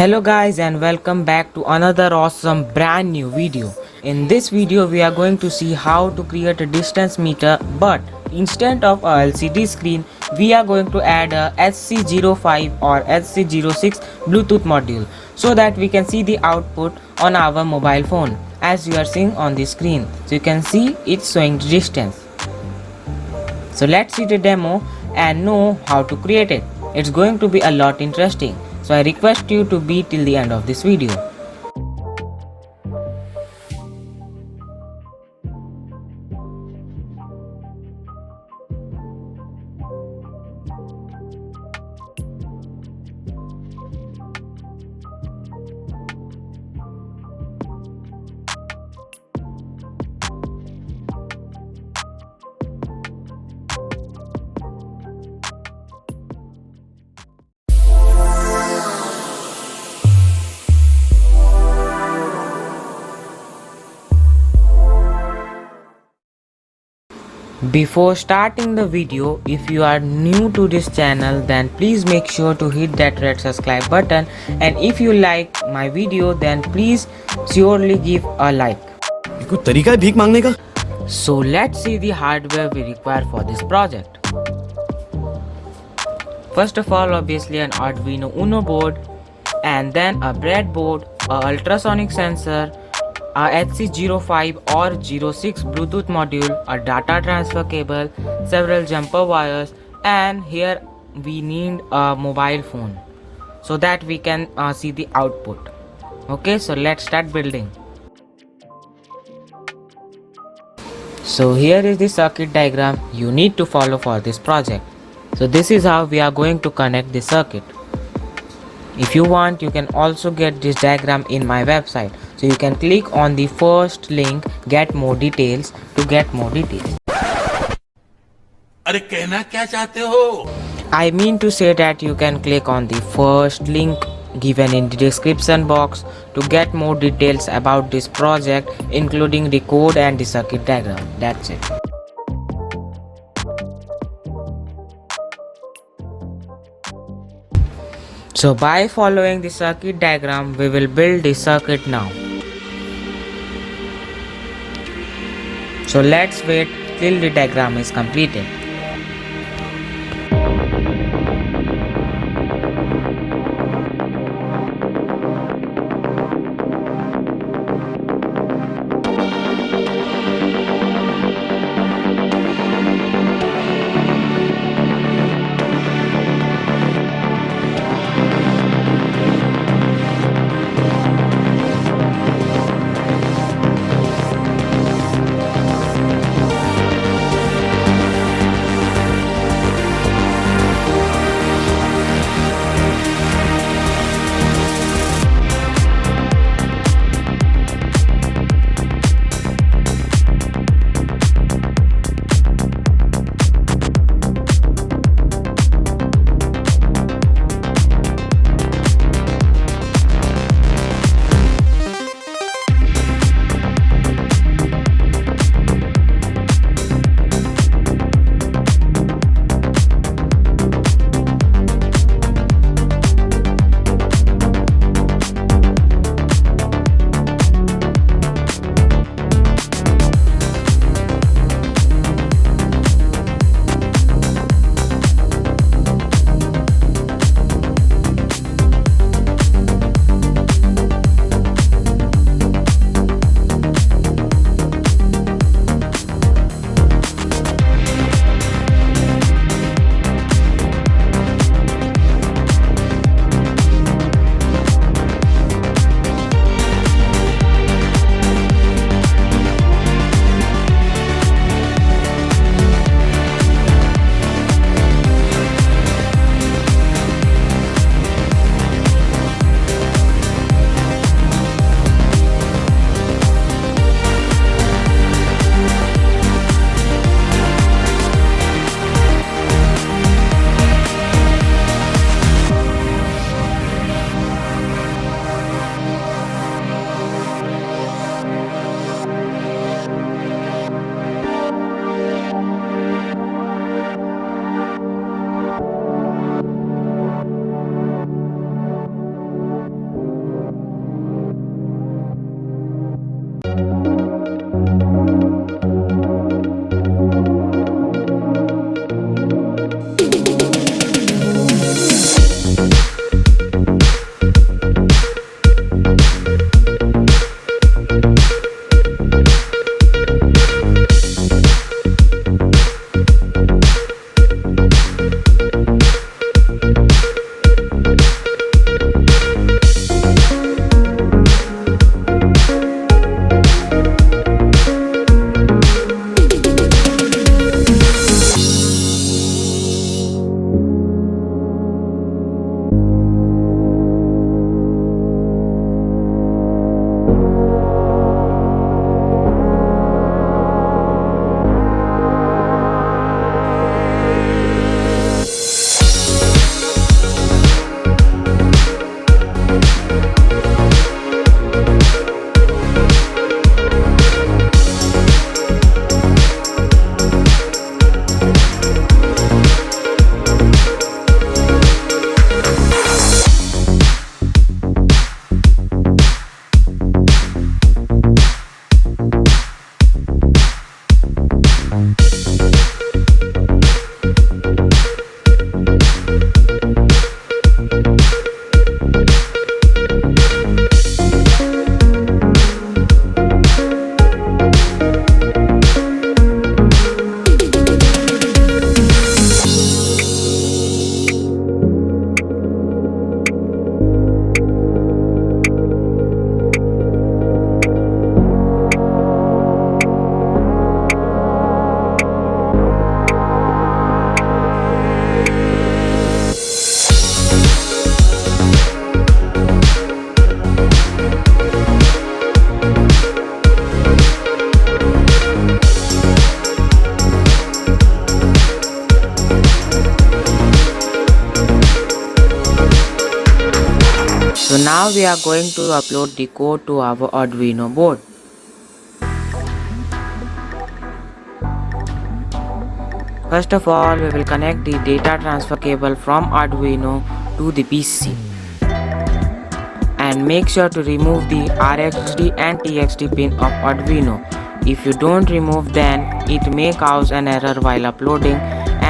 Hello guys and welcome back to another awesome brand new video. In this video we are going to see how to create a distance meter, but instead of a LCD screen we are going to add a HC-05 or HC-06 Bluetooth module so that we can see the output on our mobile phone as you are seeing on the screen. So you can see it's showing the distance. So let's see the demo and know how to create it. It's going to be a lot interesting. So I request you to be till the end of this video. Before starting the video, if you are new to this channel then please make sure to hit that red subscribe button, and if you like my video then please surely give a like. कोई तरीका है भीख मांगने का? So let's see the hardware we require for this project. First of all, obviously an Arduino Uno board, and then a breadboard, a ultrasonic sensor, a HC-05 or 06 Bluetooth module, a data transfer cable, several jumper wires, and here we need a mobile phone so that we can see the output. Okay, so let's start building. So here is the circuit diagram you need to follow for this project. So this is how we are going to connect the circuit. If you want, you can also get this diagram in my website. So you can click on the first link, get more details, to get more details. अरे कहना क्या चाहते हो? I mean to say that you can click on the first link given in the description box to get more details about this project, including the code and the circuit diagram. That's it. So by following the circuit diagram, we will build the circuit now. So let's wait till the diagram is completed. So now we are going to upload the code to our Arduino board. First of all, we will connect the data transfer cable from Arduino to the PC. And make sure to remove the RxD and TXD pin of Arduino. If you don't remove, then it may cause an error while uploading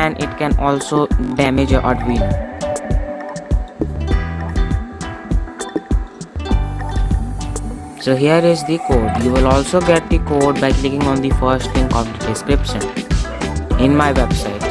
and it can also damage your Arduino. So here is the code. You will also get the code by clicking on the first link of the description in my website.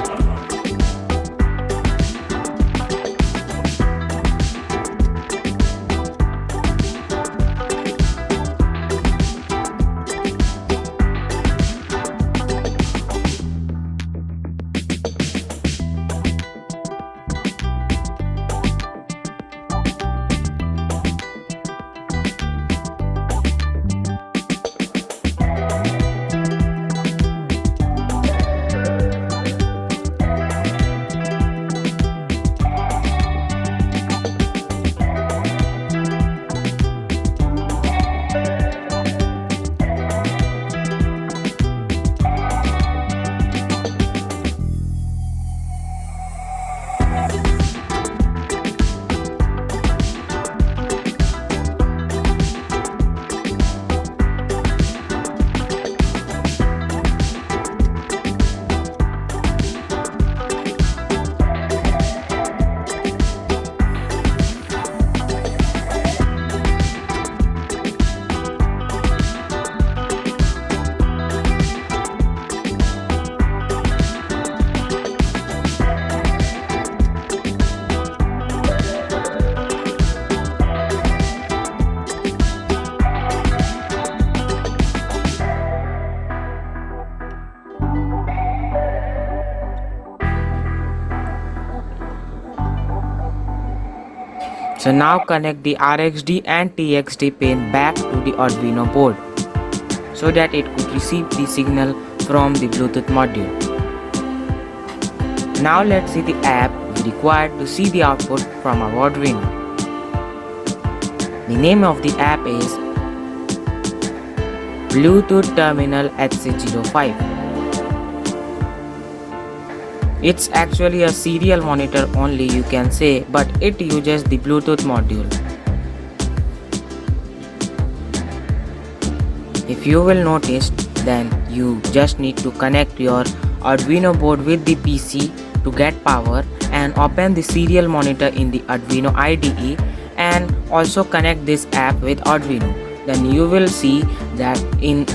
So now connect the RxD and TXD pin back to the Arduino board so that it could receive the signal from the Bluetooth module. Now let's see the app we required to see the output from our Arduino. The name of the app is Bluetooth Terminal HC-05. It's actually a serial monitor only, you can say, but it uses the Bluetooth module. If you will notice, then you just need to connect your Arduino board with the PC to get power and open the serial monitor in the Arduino IDE and also connect this app with Arduino. Then you will see that in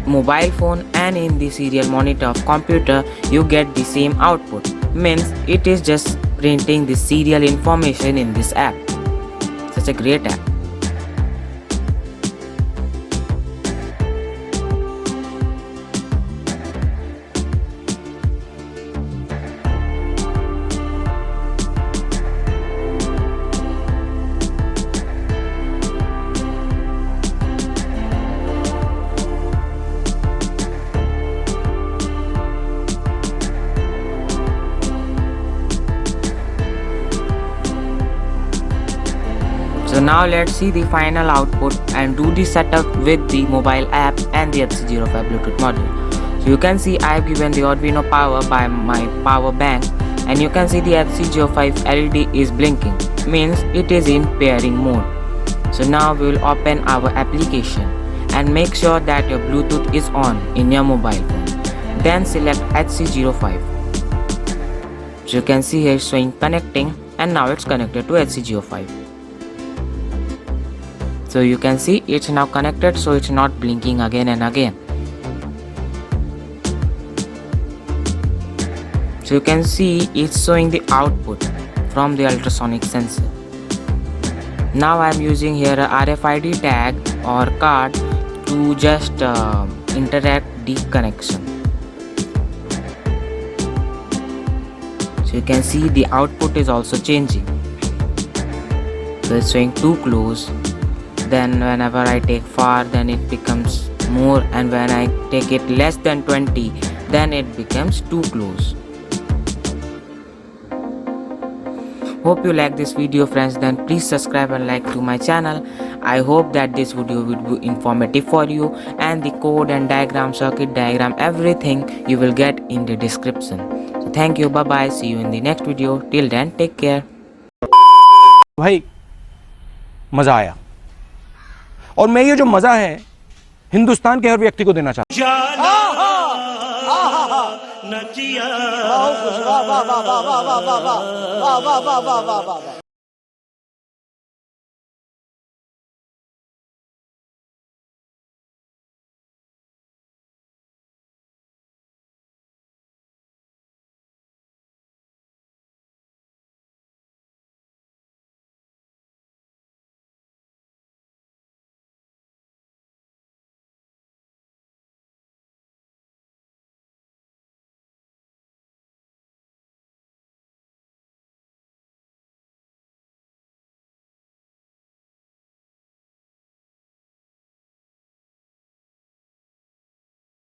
mobile phone and in the serial monitor of computer you get the same output, means it is just printing the serial information in this app. Such a great app. So now let's see the final output and do the setup with the mobile app and the HC-05 Bluetooth module. So you can see I have given the Arduino power by my power bank and you can see the HC-05 LED is blinking, means it is in pairing mode. So now we will open our application and make sure that your Bluetooth is on in your mobile phone. Then select HC-05. So you can see here showing connecting and now it's connected to HC-05. So you can see it's now connected, so it's not blinking again and again. So you can see it's showing the output from the ultrasonic sensor. Now I am using here a RFID tag or card to just interact the connection. So you can see the output is also changing. So it's showing too close. Then whenever I take far, then it becomes more, and when I take it less than 20, then it becomes too close. Hope you like this video friends, then please subscribe and like to my channel. I hope that this video will be informative for you, and the code and diagram, circuit diagram, everything you will get in the description. So thank you, bye bye, see you in the next video. Till then, take care. भाई मजा आया, और मैं ये जो मजा है हिंदुस्तान के हर व्यक्ति को देना चाहता हूं।